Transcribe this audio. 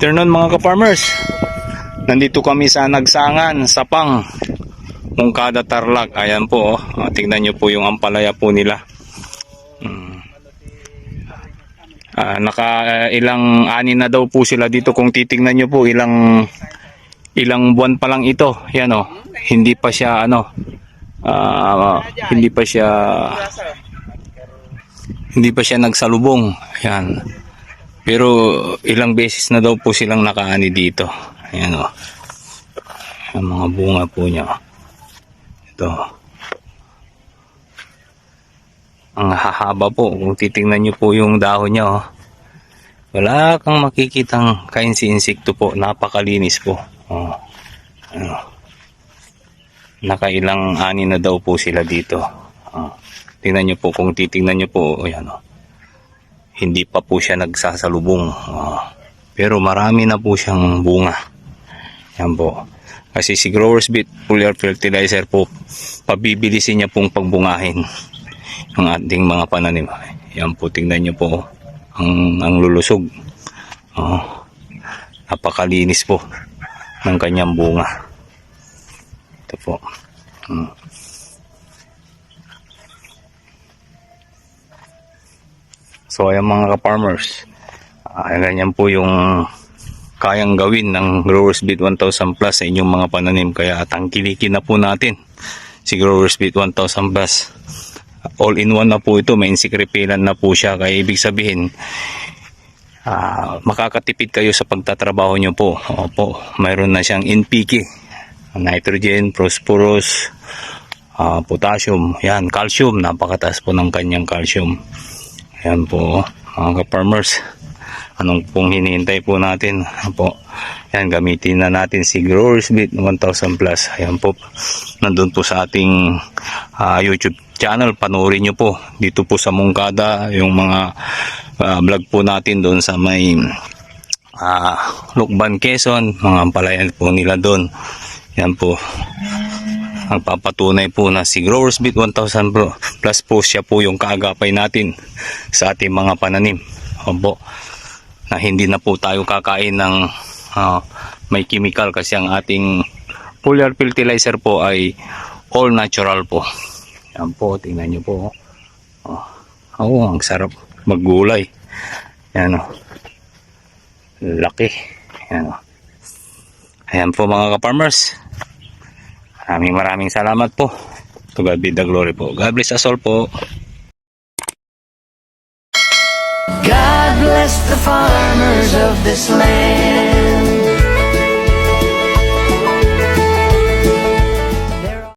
afternoon mga ka-farmers. Nandito kami sa Nagsangan, Sapang, Mungkada, Tarlac. Ayan po, tingnan nyo po yung ampalaya po nila. Ilang ani na daw po sila dito. Kung titingnan nyo po, ilang buwan pa lang ito. Yan hindi pa siya hindi pa siya nagsalubong. Yan. Pero ilang beses na daw po silang nakaani dito. Ayan ang mga bunga po niya. Ito. Ang hahaba po. Kung titingnan nyo po yung dahon niya, wala kang makikitang kainsi-insekto po. Napakalinis po. Nakailang ani na daw po sila dito. Tingnan nyo po, kung titingnan nyo po, ayan hindi pa po siya nagsasalubong. Pero marami na po siyang bunga. Yan po. Kasi si Growers Beet Foliar Fertilizer po, pabibilisin niya pong pagbungahin ang ating mga pananim. Yan po, tingnan nyo po ang lulusog. Napakalinis po ng kanyang bunga. Ito po. So ayan mga ka-farmers, ganyan po yung kayang gawin ng Growers Beet 1000 Plus sa inyong mga pananim. Kaya tangkilikin na po natin si Growers Beet 1000 Plus. All in one na po ito, may insect repellent na po siya. Kaya ibig sabihin, makakatipid kayo sa pagtatrabaho nyo po. Opo, mayroon na siyang NPK, nitrogen, phosphorus, potassium, yan, calcium. Napakataas po ng kanyang calcium. Ayan po mga ka-farmers, anong pong hinihintay po natin po? Ayan, gamitin na natin si Growers Beet 1000 Plus. Ayan po, nandun po sa ating YouTube channel. Panoorin nyo po dito po sa Mungkada yung mga vlog po natin doon sa may Lucban, Quezon. Mga ampalayan po nila doon. Ayan po, nagpapatunay po na si Growers Beet 1000 Plus po, siya po yung kaagapay natin sa ating mga pananim. Opo, na hindi na po tayo kakain ng may chemical, kasi ang ating foliar fertilizer po ay all natural po. Yan po, tingnan nyo po. Ang sarap maggulay. Yan laki. Yan Ayan po mga ka-farmers. Maraming salamat po. To God be the glory po. God bless us all po. God bless the farmers of this land.